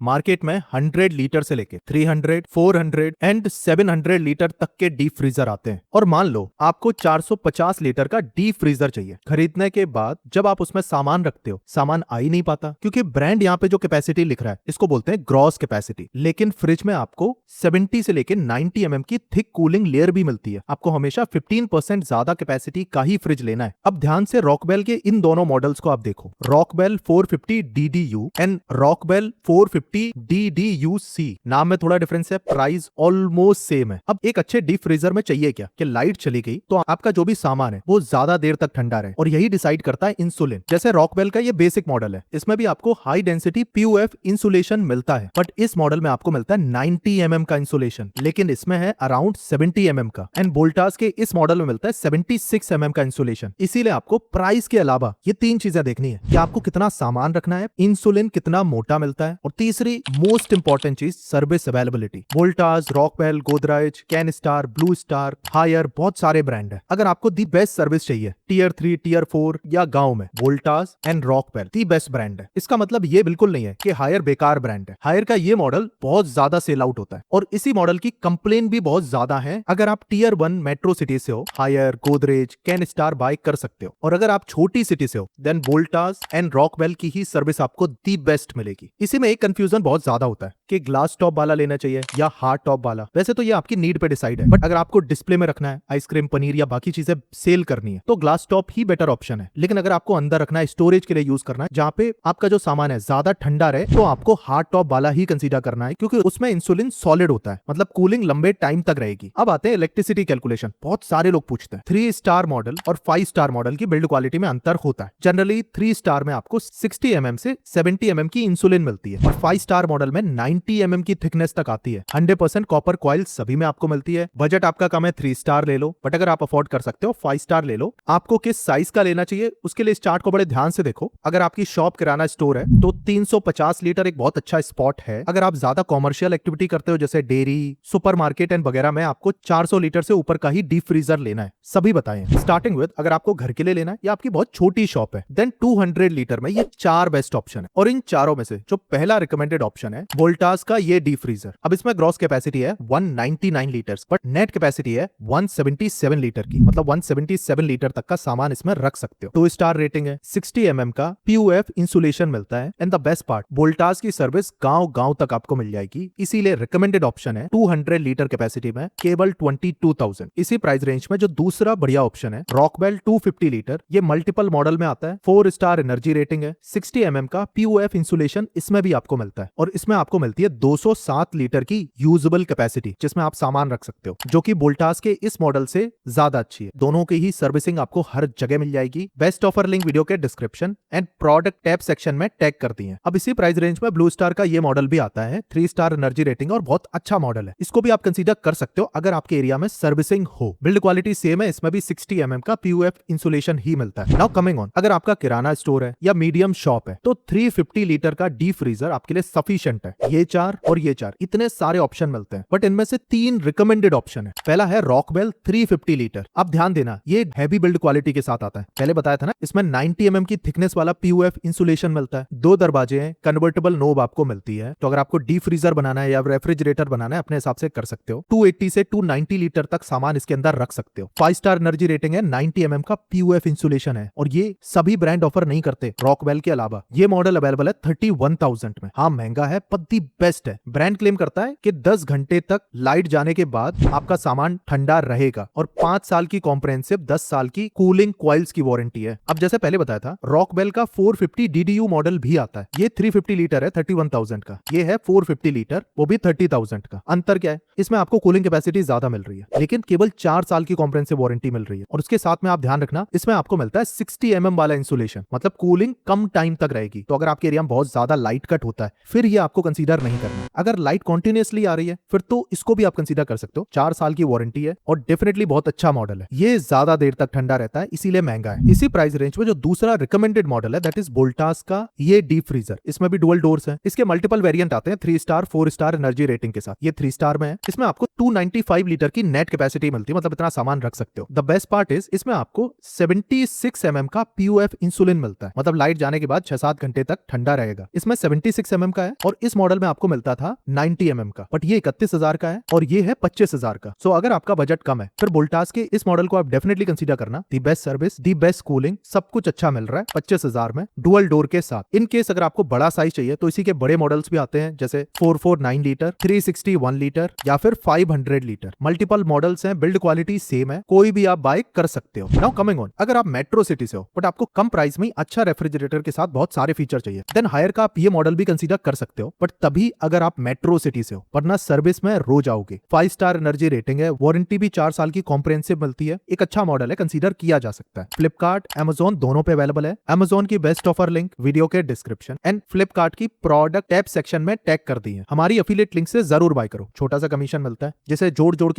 Market में 100 litre से लेके 300, 400 एंड 700 लीटर तक के डीप फ्रीजर आते हैं। और मान लो आपको 450 लीटर का डीप फ्रीजर चाहिए। खरीदने के बाद जब आप उसमें सामान रखते हो, सामान आ ही नहीं पाता, क्योंकि ब्रांड यहाँ पे जो कैपेसिटी लिख रहा है इसको बोलते हैं ग्रॉस कैपेसिटी। लेकिन फ्रिज में आपको 70 से लेके 90 mm की थिक कूलिंग लेयर भी मिलती है। आपको हमेशा 15% ज्यादा कैपेसिटी का ही फ्रिज लेना है। अब ध्यान से रॉकवेल के इन दोनों मॉडल्स को आप देखो, Rockwell 450 DDU and Rockwell 450 DDUC। नाम में थोड़ा डिफरेंस है, प्राइस ऑलमोस्ट सेम है। अब एक अच्छे डीप फ्रीजर में चाहिए क्या कि लाइट चली गई तो आपका जो भी सामान है वो ज्यादा देर तक ठंडा रहे, और यही डिसाइड करता है इंसुलिन। जैसे रॉकवेल का ये बेसिक मॉडल है, इसमें भी आपको हाई डेंसिटी PUF इंसुलेशन मिलता है, बट इस मॉडल में आपको मिलता है 90 mm का इंसुलेशन, लेकिन इसमें है अराउंड 70 mm का। एंड वोल्टास के इस मॉडल में मिलता है 76 mm का इंसुलेशन। इसीलिए आपको प्राइस के अलावा ये तीन चीजें देखनी है कि आपको कितना सामान रखना है, इंसुलिन कितना मोटा मिलता है, और तीसरी मोस्ट इंपॉर्टेंट चीज service availability. Voltas, Rockwell, Godrej, Kenstar, Blue Star, Haier, बहुत सारे ब्रांड है। अगर आपको दी बेस्ट सर्विस चाहिए टियर 3, टियर 4 या गांव में, Voltas and Rockwell the best brand है। इसका मतलब ये बिल्कुल नहीं है कि हायर बेकार ब्रांड है। हायर का ये मॉडल बहुत ज्यादा सेल आउट होता है, और इसी मॉडल की कंप्लेन भी बहुत ज्यादा है। अगर आप टियर 1 मेट्रो सिटी से हो, हायर, गोदरेज, कैनस्टार बाय कर सकते हो, और अगर आप छोटी सिटी से हो देन वोल्टास एंड रॉकवेल की ही सर्विस आपको दी बेस्ट मिलेगी। इसी में एक कंफ्यूजन बहुत ज्यादा होता है कि ग्लास टॉप वाला लेना चाहिए या हार्ड टॉप वाला। वैसे तो ये आपकी नीड पे डिसाइड है, बट अगर आपको डिस्प्ले में रखना है, आइसक्रीम, पनीर या बाकी चीजें सेल करनी है, तो ग्लास टॉप ही बेटर ऑप्शन है। लेकिन अगर आपको अंदर रखना है, स्टोरेज के लिए यूज करना है, जहाँ पे आपका जो सामान है ज्यादा ठंडा रहे, तो आपको हार्ड टॉप वाला ही कंसीडर करना है, क्योंकि उसमें इंसुलिन सॉलिड होता है, मतलब कूलिंग लंबे टाइम तक रहेगी। अब आते हैं इलेक्ट्रिसिटी कैलकुलेशन। बहुत सारे लोग पूछते हैं 3 स्टार मॉडल और 5 स्टार मॉडल की बिल्ड क्वालिटी में अंतर होता है। जनरली 3 स्टार में आपको 60 mm से 70 mm की इंसुलिन मिलती है, और 5 स्टार मॉडल में 90 mm की थिकनेस तक आती है। 100% कॉपर कॉइल सभी में आपको मिलती है। बजट आपका कम है, 3 स्टार ले लो, बट अगर आप अफोर्ड कर सकते हो 5 स्टार ले लो। आपको किस साइज का लेना चाहिए उसके लिए इस चार्ट को बड़े ध्यान से देखो। अगर आपकी शॉप किराना स्टोर है तो 350 लीटर एक बहुत अच्छा स्पॉट है। अगर आप ज्यादा कॉमर्शियल एक्टिविटी करते हो जैसे डेयरी, सुपरमार्केट एंड वगैरह में, आपको 400 लीटर से ऊपर का ही डीप फ्रीजर लेना है। सभी बताएं स्टार्टिंग विद, अगर आपको घर के लिए लेना है या आपकी बहुत छोटी शॉप है, देन 200 लीटर में ये 4 बेस्ट ऑप्शन है। और इन चारों में से जो पहला रिकमेंडेड ऑप्शन है वोल्टास का ये डीप फ्रीजर। अब इसमें ग्रॉस कैपेसिटी है 199 लीटर्स, बट नेट कैपेसिटी है 177 लीटर की, मतलब 177 लीटर तक का सामान इसमें रख सकते हो। 2 स्टार रेटिंग है, 60 mm का PUF इंसुलेशन मिलता है, and the best part, Voltas की सर्विस गांव तक आपको मिल जाएगी। इसीलिए रिकमेंडेड ऑप्शन है 200 लीटर कैपेसिटी में केवल 22,000। इसी प्राइस रेंज में जो दूसरा बढ़िया ऑप्शन है रॉकवेल 250 लीटर, ये मल्टीपल मॉडल में आता है, 4 स्टार एनर्जी रेटिंग है, 60 mm का PUF इंसुलेशन इसमें भी आपको मिलता है, और इसमें आपको मिलती है 207 लीटर की यूजेबल कैपेसिटी, जिसमें आप सामान रख सकते हो, जो कि वोल्टास के इस मॉडल से ज्यादा अच्छी है। दोनों की ही सर्विसिंग आपको हर जगह मिल जाएगी। बेस्ट ऑफर लिंक वीडियो के description and product tab section में टैग कर दी है। अब इसी प्राइस रेंज में ब्लू स्टार का ये मॉडल भी आता है, 3 स्टार एनर्जी रेटिंग और बहुत अच्छा मॉडल है। इसको भी आप कंसीडर कर सकते हो अगर आपके एरिया में सर्विसिंग हो। बिल्ड क्वालिटी सेम है, इसमें भी 60 mm का PUF इंसुलेशन ही मिलता है। नाउ कमिंग ऑन, अगर आपका किराना स्टोर है या मीडियम शॉप है तो 350 लीटर का डीप फ्रीजर आपके लिए सफिशिएंट है। ये 4 और ये 4 इतने सारे ऑप्शन मिलते हैं, बट इनमें से 3 रिकमेंडेड ऑप्शन है। पहला है रॉकवेल 350 लीटर। अब ध्यान देना, ये हैवी बिल्ड क्वालिटी के साथ आता है। पहले बताया था ना, इसमें 90 mm की थिकनेस वाला PUF इंसुलेशन मिलता है, 2 दरवाजे हैं, कन्वर्टेबल नोब आपको मिलती है। तो अगर आपको डीप फ्रीजर बनाना है या रेफ्रिजरेटर बनाना है, अपने हिसाब से कर सकते हो। 280 से 290 लीटर तक सामान इसके अंदर रख सकते हो। 5 स्टार एनर्जी रेटिंग है, 90 mm का PUF इंसुलेशन है, और ये सभी ब्रांड ऑफर नहीं करते रॉकवेल के अलावा। ये मॉडल अवेलेबल है 31,000 में। हाँ महंगा है, पर दी बेस्ट है। ब्रांड क्लेम करता है कि 10 घंटे तक लाइट जाने के बाद आपका सामान ठंडा रहेगा, और 5 साल की कॉम्प्रिहेंसिव 10 साल की कूलिंग कॉइल्स की वारंटी है। अब जैसे पहले बताया था, रॉकवेल का 450 DDU मॉडल भी आता है। ये 350 लीटर है 31,000 का, ये है 450 लीटर, वो भी 30,000 का। अंतर क्या है, इसमें आपको कूलिंग कैपेसिटी ज्यादा मिल रही है, लेकिन केवल 4 साल की कॉम्प्रिहेंसिव वारंटी मिल रही है। और उसके साथ में आप ध्यान रखना, इसमें आपको मिलता है 60 mm वाला इंसुलेशन, मतलब कूलिंग कम टाइम तक रहेगी। तो अगर आपके एरिया में बहुत ज्यादा लाइट कट होता है, फिर ये आपको कंसीडर नहीं करना। अगर लाइट कॉन्टिन्यूसली आ रही है, फिर तो इसको भी आप कंसीडर कर सकते हो। 4 साल की वारंटी है, और डेफिनेटली बहुत अच्छा मॉडल है। ये ज्यादा देर तक ठंडा रहता है, इसीलिए महंगा है। इसी प्राइस रेंज में जो दूसरा रिकमेंडेड मॉडल है, दैट इज वोल्टास का ये डीप फ्रीजर। इसमें भी डुअल डोर्स हैं। इसके मल्टीपल वेरिएंट आते हैं 3 स्टार, 4 स्टार एनर्जी रेटिंग के साथ। ये 3 स्टार में है। इसमें आपको 295 लीटर की नेट कैपेसिटी मिलती है, मतलब इतना सामान रख सकते हो। द बेस्ट पार्ट इज, इसमें आपको 76 mm का PUF इंसुलिन मिलता है, मतलब लाइट जाने के बाद 6-7 घंटे तक ठंडा रहेगा। इसमें 76 mm mm का है और इस मॉडल में आपको मिलता था 90 mm का, बट ये 31,000 का है और ये है 25,000 का। सो अगर आपका बजट कम है फिर वोल्टास के इस मॉडल को आप डेफिनेटली कंसीडर करना। दी best service, the best cooling, सब कुछ अच्छा मिल रहा है 25,000 में डुअल डोर के साथ। इन केस अगर आपको बड़ा साइज चाहिए तो इसी के बड़े मॉडल्स भी आते हैं, जैसे 449 लीटर, 361 लीटर या फिर 500 लीटर। मल्टीपल मॉडल्स हैं, बिल्ड क्वालिटी सेम है, कोई भी आप बाय कर सकते हो। नाउ कमिंग ऑन, अगर आप मेट्रो सिटी से हो बट आपको कम प्राइस में अच्छा रेफ्रिजरेटर के साथ बहुत सारे फीचर चाहिए, देन हायर का आप ये मॉडल भी कंसीडर कर सकते हो, बट तभी अगर आप मेट्रो सिटी से हो, वरना सर्विस में रोज आओगे। 5 स्टार एनर्जी रेटिंग है, वारंटी भी 4 साल की कॉम्प्रिहेंसिव मिलती है, एक अच्छा मॉडल है, कंसीडर किया जा सकता है। फ्लिपकार्ट, Amazon दोनों पे अवेलेबल है। Amazon की बेस्ट ऑफर लिंक वीडियो के डिस्क्रिप्शन एंड फ्लिपकार्ट की प्रोडक्ट टैब सेक्शन में टैग कर दी है। हमारी एफिलिएट लिंक से जरूर बाय करो, छोटा सा कमीशन मिलता है, जिसे जोड़ जोड़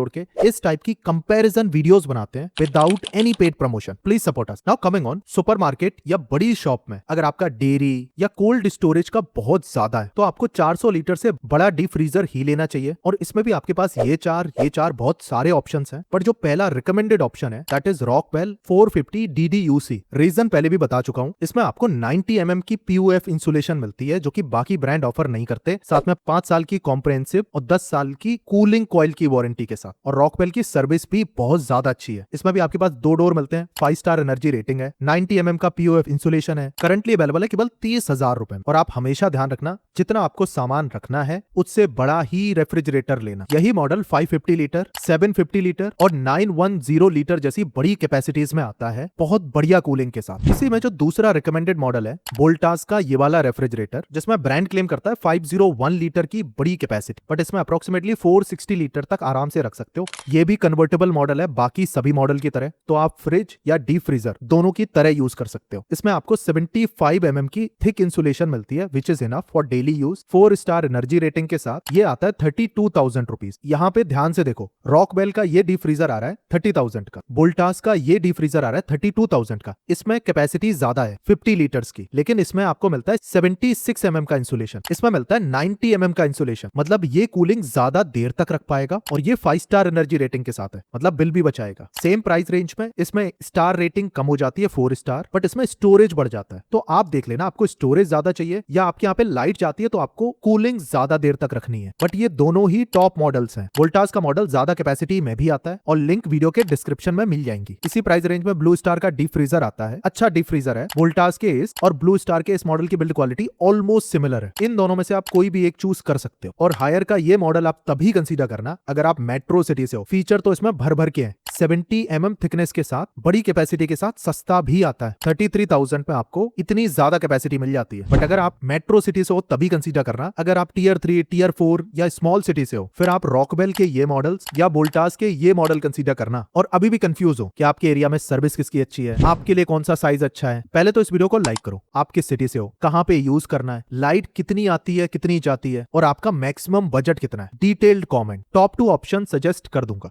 के इस टाइप की कंपैरिजन वीडियोस बनाते हैं without any paid promotion. Please support us. Now coming on, supermarket या बड़ी शॉप में अगर आपका डेयरी या कोल्ड स्टोरेज का बहुत ज्यादा है तो आपको 400 लीटर से बड़ा डीप फ्रीजर ही लेना चाहिए, और इसमें भी आपके पास ये चार बहुत सारे ऑप्शंस हैं, पर जो पहला रिकमेंडेड ऑप्शन है that is Rockwell 450 DDUC। Reason पहले भी बता चुका हूं, इसमें आपको 90 mm की PUF इंसुलेशन मिलती है जो कि बाकी ब्रांड ऑफर नहीं करते, साथ में 5 साल की कॉम्प्रिहेंसिव और 10 साल की कूलिंग कॉइल की वारंटी के साथ। और रॉकवेल की सर्विस भी बहुत ज्यादा अच्छी है। इसमें भी आपके पास 2 डोर मिलते हैं, 5 स्टार एनर्जी रेटिंग है, 90 mm का PUF इंसुलेशन है, करंटली अवेलेबल है केवल 30,000 रुपए। और आप हमेशा ध्यान रखना, जितना आपको सामान रखना है उससे बड़ा ही रेफ्रिजरेटर लेना। यही मॉडल 550 लीटर, 750 लीटर और 910 लीटर जैसी बड़ी कैपेसिटीज में आता है, बहुत बढ़िया कूलिंग के साथ। इसी में जो दूसरा रिकमेंडेड मॉडल है वोल्टास का ये वाला रेफ्रिजरेटर, जिसमें ब्रांड क्लेम करता है 501 लीटर की बड़ी कैपेसिटी, बट इसमें अप्रोक्सीमेटली 460 लीटर तक आराम से रख सकते हो। ये भी कन्वर्टेबल मॉडल है बाकी सभी मॉडल की तरह, तो आप फ्रिज या डीप फ्रीजर दोनों की तरह यूज कर सकते हो। इसमें आपको 75 mm की थिक इंसुलेशन मिलती है which is enough for daily use. 4 star energy rating के साथ ये आता है 32,000 रुपीज। यहाँ पे ध्यान से देखो, रॉकवेल का ये डीप फ्रीजर आ रहा है 30,000 का, वोल्टास का ये डीप फ्रीजर आ रहा है 32,000 का। इसमें कैपेसिटी ज्यादा है 50 लीटर्स की, लेकिन इसमें आपको मिलता है 76 mm का इंसुलेशन, इसमें मिलता है 90 mm का इंसुलेशन। मतलब ये कूलिंग ज्यादा देर तक रख पाएगा, और ये 5 स्टार एनर्जी रेटिंग के साथ है, मतलब बिल भी बचाएगा। सेम प्राइस रेंज में इसमें स्टार रेटिंग कम हो जाती है 4 स्टार, बट इसमें स्टोरेज बढ़ जाता है। तो आप देख लेना, आपको स्टोरेज ज्यादा चाहिए या आपके यहाँ पे लाइट जाती है तो आपको कूलिंग ज्यादा देर तक रखनी है। बट ये दोनों ही टॉप मॉडल्स हैं। वोल्टास का मॉडल ज्यादा कैपेसिटी में भी आता है और लिंक वीडियो के डिस्क्रिप्शन में मिल जाएंगी। इसी प्राइस रेंज में ब्लू स्टार का डीप फ्रीजर आता है, अच्छा डीप फ्रीजर है। वोल्टास के इस और ब्लू स्टार के इस मॉडल की बिल्ड क्वालिटी ऑलमोस्ट सिमिलर है। इन दोनों में से आप कोई भी एक चूज कर सकते हो। और हायर का ये मॉडल आप तभी कंसीडर करना अगर आप मेट्रो सिटी से हो। फीचर तो इसमें भर भर के हैं, 70 mm थिकनेस के साथ, बड़ी कैपेसिटी के साथ, सस्ता भी आता है। 33,000 पे आपको इतनी ज्यादा कैपेसिटी मिल जाती है। बट अगर आप मेट्रो सिटी से हो तभी कंसीडर करना। अगर आप टियर 3, टियर 4 या स्मॉल सिटी से हो फिर आप रॉकवेल के ये मॉडल्स या वोल्टास के ये मॉडल कंसीडर करना। और अभी भी कंफ्यूज हो कि आपके एरिया में सर्विस किसकी अच्छी है, आपके लिए कौन सा साइज अच्छा है, पहले तो इस वीडियो को लाइक करो। आप किस सिटी से हो, कहां पे यूज करना है, लाइट कितनी आती है, कितनी जाती है, और आपका मैक्सिमम बजट कितना है। Detailed comment, top 2 option suggest कर दूंगा।